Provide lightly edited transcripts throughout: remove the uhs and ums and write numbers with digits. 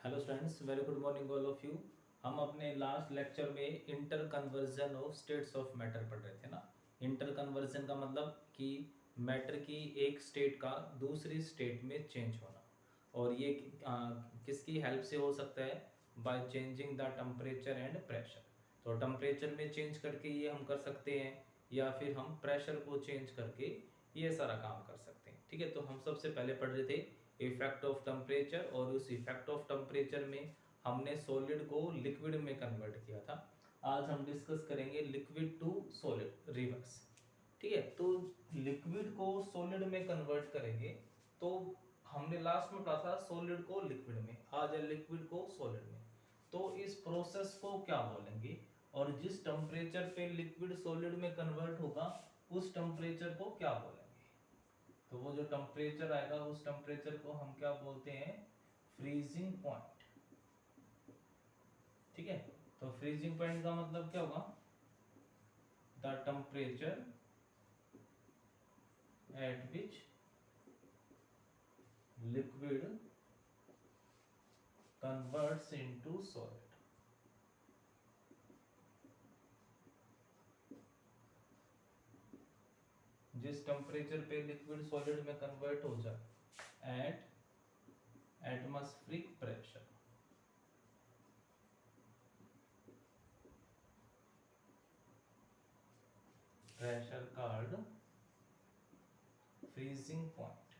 Hello students, very good morning all of you. हम अपने last lecture में inter conversion of states of matter पढ़ रहे थे ना। इंटर कन्वर्जन का मतलब कि मैटर की एक स्टेट का दूसरी स्टेट में चेंज होना, और ये किसकी हेल्प से हो सकता है? By changing the temperature and pressure. तो टेम्परेचर में चेंज करके ये हम कर सकते हैं, या फिर हम प्रेशर को चेंज करके ये सारा काम कर सकते हैं। ठीक है, तो हम सबसे पहले पढ़ रहे थे इफेक्ट ऑफ टेम्परेचर, और उस इफेक्ट ऑफ टेम्परेचर में हमने सॉलिड को लिक्विड में कन्वर्ट किया था। आज हम डिस्कस करेंगे लिक्विड टू सॉलिड रिवर्स। ठीक है, तो लिक्विड को सॉलिड में कन्वर्ट करेंगे। तो हमने लास्ट में पढ़ा था सॉलिड को लिक्विड में, आज है लिक्विड को सॉलिड में। तो इस प्रोसेस को क्या बोलेंगे, और जिस टेम्परेचर पे लिक्विड सॉलिड में कन्वर्ट होगा उस टेम्परेचर को क्या बोलेंगे? तो वो जो टेम्परेचर आएगा उस टेम्परेचर को हम क्या बोलते हैं? Freezing point. ठीक है, तो फ्रीजिंग पॉइंट का मतलब क्या होगा? The temperature at which liquid converts into solid. जिस टेम्परेचर पे लिक्विड सॉलिड में कन्वर्ट हो जाए eight atmospheric pressure. Pressure called freezing point.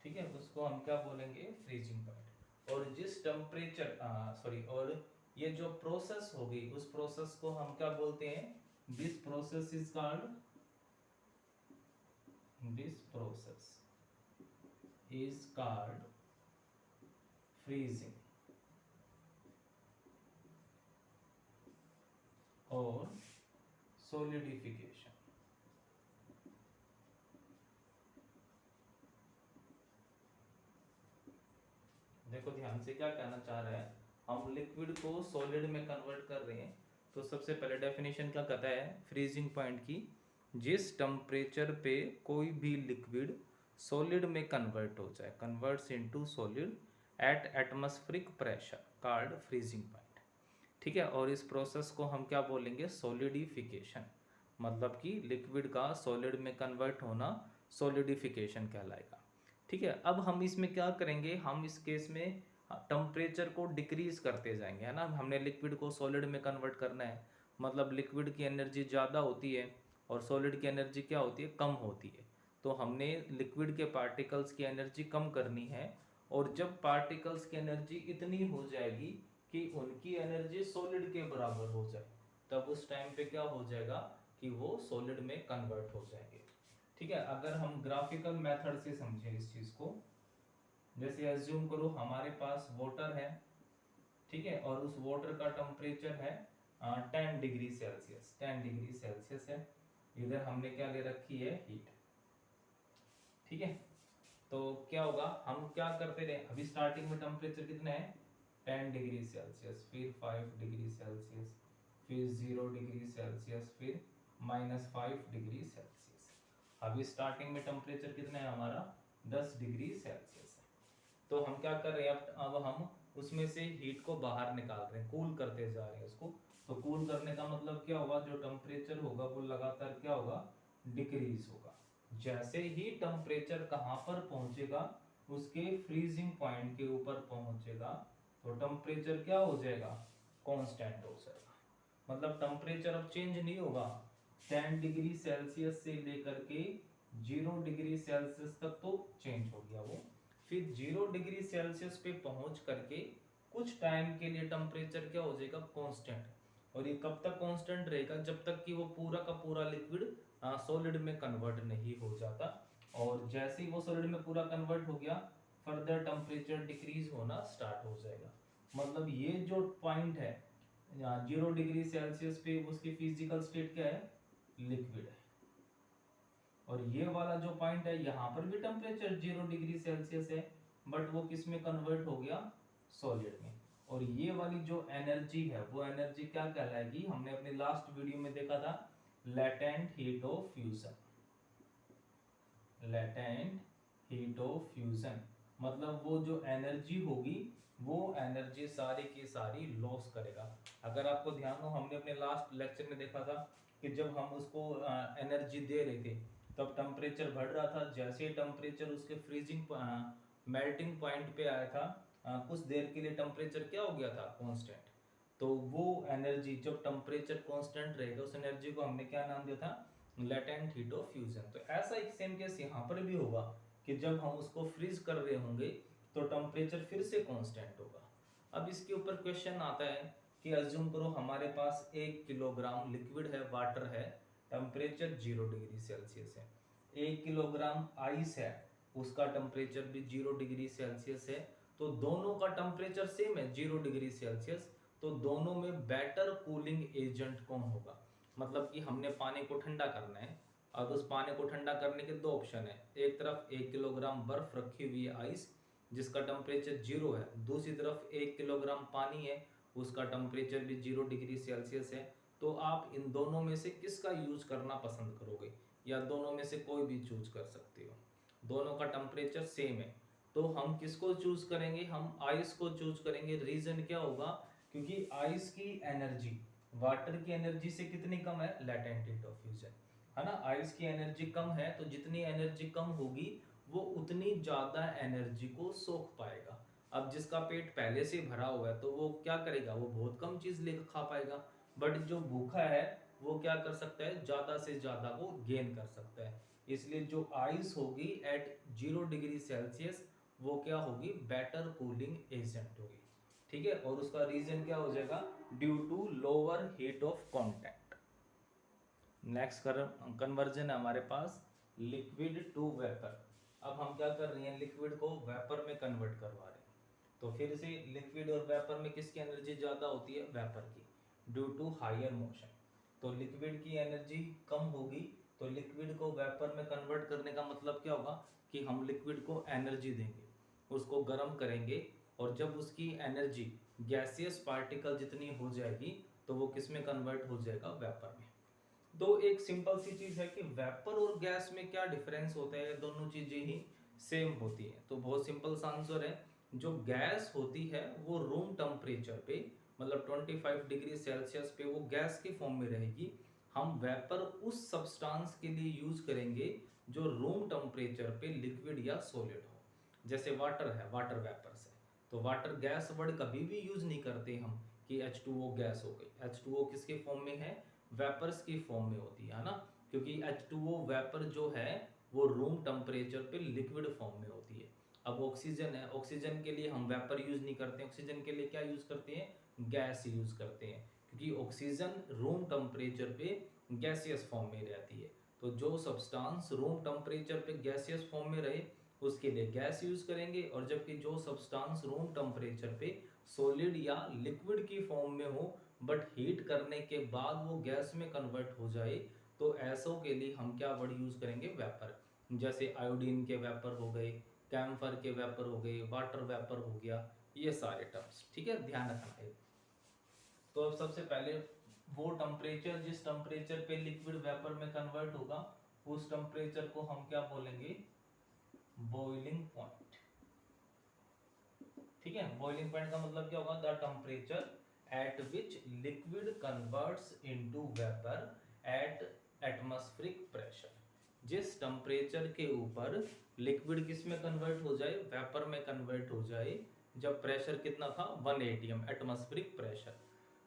ठीक है, उसको हम क्या बोलेंगे? Freezing point. और जिस टेम्परेचर और ये जो प्रोसेस होगी उस प्रोसेस को हम क्या बोलते हैं? This process is called freezing और सोलिडिफिकेशन। देखो ध्यान से क्या कहना चाह रहा है, हम लिक्विड को सॉलिड में कन्वर्ट कर रहे हैं। तो सबसे पहले डेफिनेशन क्या कहता है फ्रीजिंग पॉइंट की? जिस टेम्परेचर पे कोई भी लिक्विड सॉलिड में कन्वर्ट हो जाए, converts into solid at atmospheric pressure called freezing point. ठीक है, और इस प्रोसेस को हम क्या बोलेंगे? सॉलिडिफिकेशन। मतलब कि लिक्विड का सॉलिड में कन्वर्ट होना सॉलिडिफिकेशन कहलाएगा। ठीक है, अब हम इसमें क्या करेंगे? हम इस केस में टेम्परेचर को डिक्रीज करते जाएंगे, है ना। हमने लिक्विड को सॉलिड में कन्वर्ट करना है, मतलब लिक्विड की एनर्जी ज़्यादा होती है और सॉलिड की एनर्जी क्या होती है? कम होती है। तो हमने लिक्विड के पार्टिकल्स की एनर्जी कम करनी है, और जब पार्टिकल्स की एनर्जी इतनी हो जाएगी कि उनकी एनर्जी सॉलिड के बराबर हो जाए, तब उस टाइम पे क्या हो जाएगा कि वो सॉलिड में कन्वर्ट हो जाएंगे। ठीक है, अगर हम ग्राफिकल मेथड से समझें इस चीज को, जैसे एज्यूम करो हमारे पास वाटर है। ठीक है, और उस वाटर का टेम्परेचर है 10 डिग्री सेल्सियस। 10 डिग्री सेल्सियस है। इधर हमने क्या ले रखी है? हीट। ठीक है, तो क्या होगा? हम क्या करते रहे? अभी स्टार्टिंग में टेम्परेचर कितना है? 10 डिग्री सेल्सियस, फिर 5 डिग्री सेल्सियस, फिर 0 डिग्री सेल्सियस, फिर -5 डिग्री सेल्सियस। अभी स्टार्टिंग में टेम्परेचर कितना है हमारा? 10 डिग्री सेल्सियस है। तो हम क्या कर रहे हैं? अब हम उसमें से हीट को बाहर निकाल रहे हैं, कूल करते जा रहे हैं उसको। तो कूल करने का मतलब क्या होगा? जो टेम्परेचर होगा वो लगातार क्या होगा? डिक्रीज होगा। जैसे ही टेम्परेचर कहाँ पर पहुंचेगा? उसके फ्रीजिंग पॉइंट के ऊपर पहुंचेगा, तो टेम्परेचर क्या हो जाएगा? कांस्टेंट हो जाएगा। मतलब टेम्परेचर अब चेंज नहीं होगा। 10 डिग्री सेल्सियस से लेकर के 0 डिग्री सेल्सियस तक तो चेंज हो गया वो। फिर 0 डिग्री सेल्सियस पे पहुंच करके कुछ टाइम के लिए टेम्परेचर क्या हो जाएगा? कांस्टेंट। और ये कब तक कांस्टेंट रहेगा? जब तक कि वो पूरा का पूरा लिक्विड सॉलिड में कन्वर्ट नहीं हो जाता। और जैसे ही वो सॉलिड में पूरा कन्वर्ट हो गया, फर्दर टेम्परेचर डिक्रीज होना स्टार्ट हो जाएगा। मतलब ये जो पॉइंट है 0 डिग्री सेल्सियस पे, उसकी फिजिकल स्टेट क्या है? लिक्विड है। और ये वाला जो पॉइंट है यहाँ पर भी टेम्परेचर 0 डिग्री सेल्सियस है, बट वो किस में कन्वर्ट हो गया? सॉलिड में। और ये वाली जो एनर्जी है वो एनर्जी क्या कहलाएगी? हमने अपने लास्ट वीडियो में देखा था, latent heat of fusion. Latent heat of fusion, मतलब वो जो एनर्जी होगी वो एनर्जी सारी की सारी लॉस करेगा। अगर आपको ध्यान हो, हमने अपने लास्ट लेक्चर में देखा था कि जब हम उसको एनर्जी दे रहे थे तब टेम्परेचर बढ़ रहा था, जैसे ही टेम्परेचर उसके फ्रीजिंग मेल्टिंग पॉइंट पे आया था कुछ देर के लिए टेम्परेचर क्या हो गया था, कांस्टेंट। तो वो एनर्जी जब टेम्परेचर कांस्टेंट रहेगा उस एनर्जी को हमने क्या नाम दिया था, लेटेंट हीट ऑफ फ्यूजन। तो ऐसा एक सेम केस यहाँ पर भी होगा कि जब हम उसको फ्रीज कर रहे होंगे तो टेम्परेचर फिर से कांस्टेंट होगा। अब इसके ऊपर क्वेश्चन आता है कि अज्यूम करो हमारे पास 1 किलोग्राम लिक्विड है, वाटर है, टेम्परेचर 0 डिग्री सेल्सियस है। 1 किलोग्राम आइस है, उसका टेम्परेचर भी 0 डिग्री सेल्सियस है। तो दोनों का टेम्परेचर सेम है 0 डिग्री सेल्सियस। तो दोनों में बेटर कूलिंग एजेंट कौन होगा, मतलब कि हमने पानी को ठंडा करना है। अब उस पानी को ठंडा करने के दो ऑप्शन है, एक तरफ 1 किलोग्राम बर्फ रखी हुई है आइस जिसका टेम्परेचर 0 है, दूसरी तरफ 1 किलोग्राम पानी है उसका टेम्परेचर भी 0 डिग्री सेल्सियस है। तो आप इन दोनों में से किसका यूज करना पसंद करोगे, या दोनों में से कोई भी चूज कर सकते हो। दोनों का टेम्परेचर सेम है तो हम किसको चूज करेंगे, हम आइस को चूज करेंगे। रीजन क्या होगा, क्योंकि आइस की एनर्जी वाटर की एनर्जी से कितनी कम है, लेटेंट हीट ऑफ फ्यूजन, है ना। आइस की एनर्जी कम है तो जितनी एनर्जी कम होगी वो उतनी ज्यादा एनर्जी को सोख पाएगा। अब जिसका पेट पहले से भरा हुआ है तो वो क्या करेगा, वो बहुत कम चीज लेकर खा पाएगा। बट जो भूखा है वो क्या कर सकता है, ज्यादा से ज्यादा वो गेन कर सकता है। इसलिए जो आइस होगी एट 0 डिग्री सेल्सियस वो क्या होगी, बेटर कूलिंग एजेंट होगी। ठीक है, और उसका रीजन क्या हो जाएगा, due to lower heat of contact. Next conversion है हमारे पास लिक्विड टू वेपर। अब हम क्या कर रहे हैं, लिक्विड को वेपर में कन्वर्ट करवा रहे हैं। तो फिर से लिक्विड और वेपर में किसकी एनर्जी ज्यादा होती है, वेपर की, ड्यू टू हायर मोशन। तो लिक्विड की एनर्जी कम होगी तो लिक्विड को वेपर में कन्वर्ट करने का मतलब क्या होगा कि हम लिक्विड को एनर्जी देंगे, उसको गर्म करेंगे, और जब उसकी एनर्जी गैसियस पार्टिकल जितनी हो जाएगी तो वो किस में कन्वर्ट हो जाएगा, वेपर में। तो एक सिंपल सी चीज है कि वेपर और गैस में क्या डिफरेंस होता है, दोनों चीजें ही सेम होती है। तो बहुत सिंपल सा आंसर है, जो गैस होती है वो रूम टेम्परेचर पे मतलब 25 डिग्री सेल्सियस पे वो गैस के फॉर्म में रहेगी। हम वेपर उस सब्सटेंस के लिए यूज करेंगे जो रूम टेम्परेचर पे लिक्विड या सॉलिड हो। जैसे वाटर है, वाटर वेपर्स है। तो वाटर गैस वर्ड कभी भी यूज नहीं करते हम कि H2O गैस हो गई। H2O किसके फॉर्म में है, वेपर्स की फॉर्म में होती है ना, क्योंकि H2O वेपर जो है वो रूम टेम्परेचर पे लिक्विड फॉर्म में होती है। अब ऑक्सीजन है, ऑक्सीजन के लिए हम वेपर यूज नहीं करते, ऑक्सीजन के लिए क्या यूज करते हैं, गैस यूज करते हैं, क्योंकि ऑक्सीजन रूम टेम्परेचर पे गैसियस फॉर्म में रहती है। तो जो सब्सटेंस रूम टेम्परेचर पे गैसियस फॉर्म में रहे उसके लिए गैस यूज करेंगे, और जबकि जो सब्सटेंस रूम टेम्परेचर पे सॉलिड या लिक्विड की फॉर्म में हो बट हीट करने के बाद वो गैस में कन्वर्ट हो जाए तो ऐसों के लिए हम क्या वर्ड यूज करेंगे, वेपर। जैसे आयोडीन के वेपर हो गए, कैम्फर के वेपर हो गए, वाटर वेपर हो गया, ये सारे टर्म्स। ठीक है, ध्यान रखना है। तो अब सबसे पहले वो टेम्परेचर जिस टेम्परेचर पे लिक्विड वेपर में कन्वर्ट होगा उस टेम्परेचर को हम क्या बोलेंगे, बॉइलिंग पॉइंट। ठीक है, बॉइलिंग पॉइंट का मतलब क्या होगा, the temperature at which liquid converts into vapour at atmospheric pressure. जिस टेम्परेचर के ऊपर लिक्विड किस में कन्वर्ट हो जाए, वेपर में कन्वर्ट हो जाए, जब प्रेशर कितना था 1 atm एटमॉस्फेरिक प्रेशर।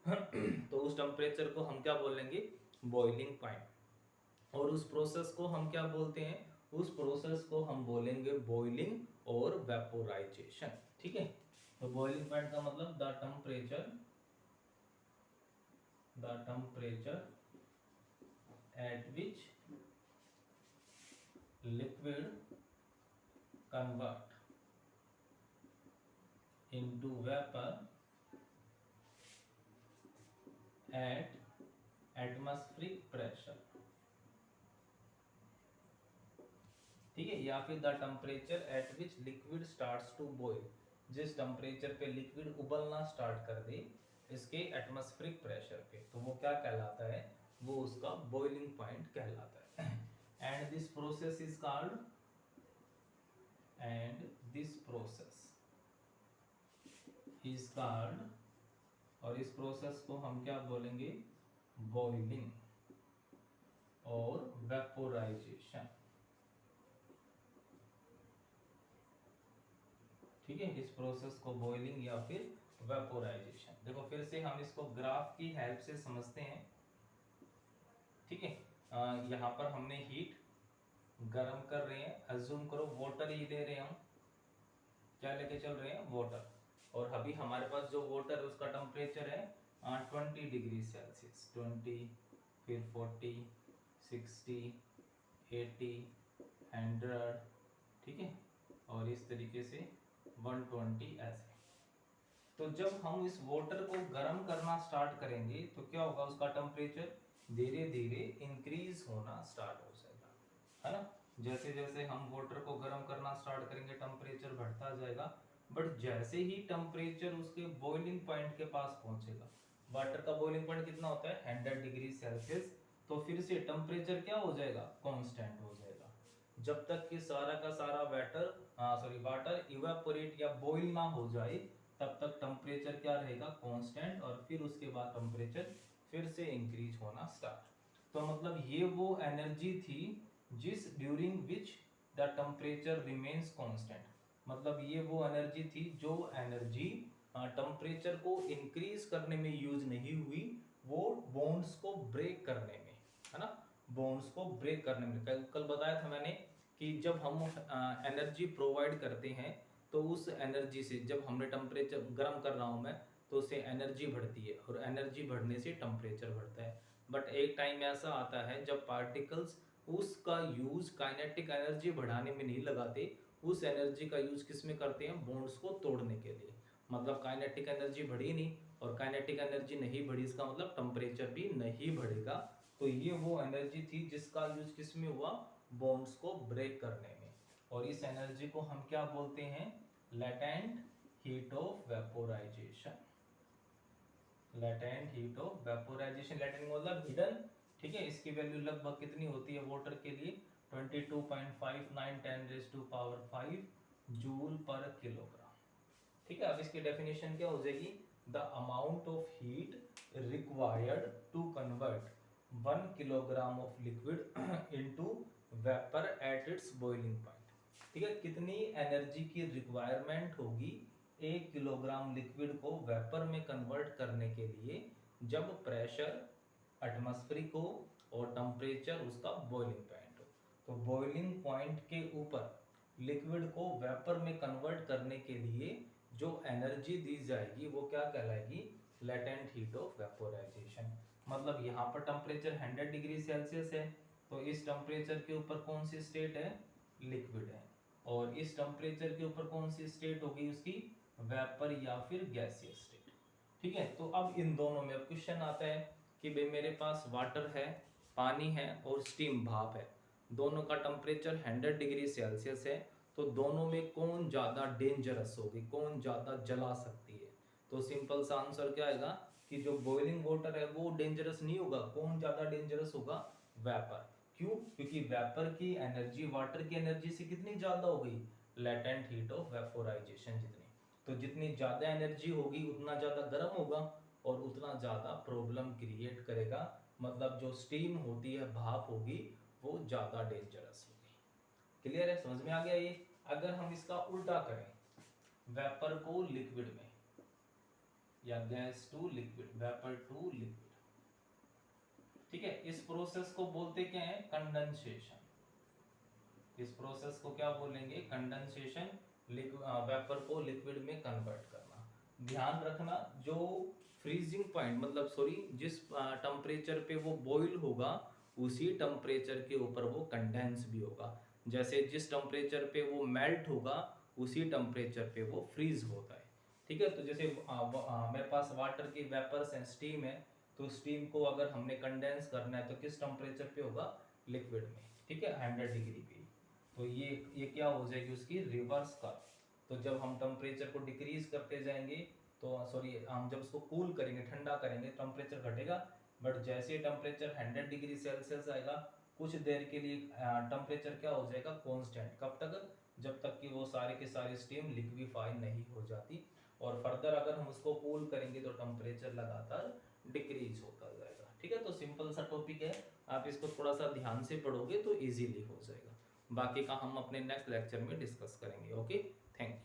तो उस टेम्परेचर को हम क्या बोलेंगे, बॉइलिंग पॉइंट। और उस प्रोसेस को हम क्या बोलते हैं, उस प्रोसेस को हम बोलेंगे बॉइलिंग और वेपोराइजेशन। ठीक है, तो बॉइलिंग पॉइंट का मतलब the temperature at which liquid convert into vapour at atmospheric pressure. ठीक है, या फिर the temperature at which liquid starts to boil, जिस टेम्परेचर पे लिक्विड उबलना स्टार्ट कर दे इसके एटमॉस्फेरिक प्रेशर पे, तो वो क्या कहलाता है, वो उसका बॉइलिंग पॉइंट कहलाता है। And this process is called this process is called, और इस प्रोसेस को हम क्या बोलेंगे, बॉइलिंग और वेपोराइजेशन। ठीक है, इस प्रोसेस को बॉइलिंग या फिर वेपोराइजेशन। देखो फिर से हम इसको ग्राफ की हेल्प से समझते हैं। ठीक है, यहाँ पर हमने हीट गर्म कर रहे हैं, अज्यूम करो वाटर ही ले रहे हैं हम, क्या लेके चल रहे हैं, वाटर। और अभी हमारे पास जो वाटर है उसका टेम्परेचर है 20 डिग्री सेल्सियस, 20, फिर 40, 60, 80, 100, ठीक है, और इस तरीके से 120 ऐसे। तो जब हम इस वाटर को गर्म करना स्टार्ट करेंगे तो क्या होगा, उसका टेम्परेचर धीरे धीरे इंक्रीज होना स्टार्ट हो जाएगा, है ना। जैसे जैसे हम वाटर को गर्म करना स्टार्ट करेंगे टेम्परेचर बढ़ता जाएगा, बट जैसे ही टेम्परेचर उसके बॉइलिंग पॉइंट के पास पहुंचेगा, वाटर का बॉइलिंग पॉइंट कितना होता है 100 डिग्री सेल्सियस, तो फिर से टेम्परेचर क्या हो जाएगा, कांस्टेंट हो जाएगा। जब तक कि सारा का सारा वाटर इवेपोरेट या बॉइल ना हो जाए, तब तक टेम्परेचर क्या रहेगा, कांस्टेंट, और फिर उसके बाद टेम्परेचर फिर से इंक्रीज होना स्टार्ट। तो मतलब ये वो एनर्जी थी जिस during which the temperature remains constant, मतलब ये वो एनर्जी थी जो एनर्जी टेम्परेचर को इंक्रीज करने में यूज नहीं हुई, वो बॉन्ड्स को ब्रेक करने में, है ना, बॉन्ड्स को ब्रेक करने में। कल बताया था मैंने कि जब हम एनर्जी प्रोवाइड करते हैं तो उस एनर्जी से, जब हमने टेम्परेचर गर्म कर रहा हूं मैं, तो उससे एनर्जी बढ़ती है, और एनर्जी बढ़ने से टेम्परेचर बढ़ता है। बट एक टाइम ऐसा आता है जब पार्टिकल्स उसका यूज काइनेटिक एनर्जी बढ़ाने में नहीं लगाते, उस एनर्जी का यूज किस में करते हैं, बॉन्ड्स को तोड़ने के लिए। मतलब काइनेटिक एनर्जी बढ़ी नहीं, और काइनेटिक एनर्जी नहीं बढ़ी, इसका मतलब टेम्परेचर भी नहीं बढ़ेगा। तो ये वो एनर्जी थी जिसका यूज किस में हुआ, बॉन्ड्स को ब्रेक करने में। और इस एनर्जी को हम क्या बोलते हैं, latent heat of vaporisation. Latent heat of vaporisation, latent मतलब हिडन। ठीक है, इसकी वैल्यू लगभग कितनी होती है वाटर के लिए, 22.59 10⁵ जूल पर किलोग्राम। ठीक है, अब इसकी डेफिनेशन क्या हो जाएगी, the amount of heat required to convert 1 kilogram of liquid into vapour at its boiling point. ठीक है, कितनी एनर्जी की रिक्वायरमेंट होगी 1 किलोग्राम लिक्विड को वेपर में कन्वर्ट करने के लिए, जब प्रेशर एटमॉस्फेरिक हो और टेम्परेचर उसका बॉइलिंग पॉइंट हो। तो बॉइलिंग पॉइंट के ऊपर लिक्विड को वेपर में कन्वर्ट करने के लिए जो एनर्जी दी जाएगी वो क्या कहलाएगी, लेटेंट हीट ऑफ वेपोराइजेशन। मतलब यहाँ पर टेम्परेचर 100 डिग्री सेल्सियस है, तो इस टेम्परेचर के ऊपर कौन सी स्टेट है, लिक्विड है, और इस टेम्परेचर के ऊपर कौन सी स्टेट होगी उसकी, वेपर या फिर गैसियस स्टेट। ठीक है, तो अब इन दोनों में अब क्वेश्चन आता है कि भाई मेरे पास वाटर है, पानी है और स्टीम भाप है, दोनों का टेम्परेचर 100 डिग्री सेल्सियस है, तो दोनों में कौन ज्यादा डेंजरस होगी, कौन ज्यादा जला सकती है। तो सिंपल सा आंसर क्या आएगा कि जो बॉइलिंग वाटर है वो डेंजरस नहीं होगा, कौन ज्यादा डेंजरस होगा, वेपर। क्यों, क्योंकि वेपर की एनर्जी वाटर की एनर्जी से कितनी ज्यादा हो गई, लेटेंट हीट ऑफ वेपोराइजेशन जितनी। तो जितनी ज्यादा एनर्जी होगी उतना ज्यादा गर्म होगा और उतना ज्यादा प्रॉब्लम क्रिएट करेगा, मतलब जो स्टीम होती है, भाप होगी, वो ज्यादा डेंजरस होगी। क्लियर है, समझ में आ गया ये। अगर हम इसका उल्टा करें, वेपर को लिक्विड में, या gas to liquid, vapour to liquid, ठीक है, इस प्रोसेस को बोलते क्या है, कंडेंसेशन। इस प्रोसेस को क्या बोलेंगे, कंडेंसेशन, वेपर को लिक्विड में कन्वर्ट करना। ध्यान रखना, जो फ्रीजिंग पॉइंट मतलब जिस टेम्परेचर पे वो बॉईल होगा, उसी टेम्परेचर के ऊपर वो कंडेंस भी होगा। जैसे जिस टेम्परेचर पे वो मेल्ट होगा, उसी टेम्परेचर पे वो फ्रीज होता है। ठीक है, तो जैसे मेरे पास वाटर की वेपर्स हैं, स्टीम है, तो स्टीम को अगर हमने कंडेंस करना है तो किस टेम्परेचर पे होगा, लिक्विड में। ठीक है, 100 डिग्री पे। तो ये क्या हो जाएगी उसकी रिवर्स कर्व। तो जब हम टेम्परेचर को डिक्रीज करते जाएंगे, तो हम जब उसको कूल करेंगे, ठंडा करेंगे, टेम्परेचर घटेगा, बट जैसे टेम्परेचर 100 डिग्री सेल्सियस आएगा, कुछ देर के लिए टेम्परेचर क्या हो जाएगा, कांस्टेंट। कब तक, जब तक कि वो सारे के सारे स्टीम लिक्विफाई नहीं हो जाती, और फर्दर अगर हम उसको कूल करेंगे तो टेम्परेचर लगातार डिक्रीज होता जाएगा। ठीक है, तो सिंपल सा टॉपिक है, आप इसको थोड़ा सा ध्यान से पढ़ोगे तो इजीली हो जाएगा। बाकी का हम अपने नेक्स्ट लेक्चर में डिस्कस करेंगे। Okay, thank you.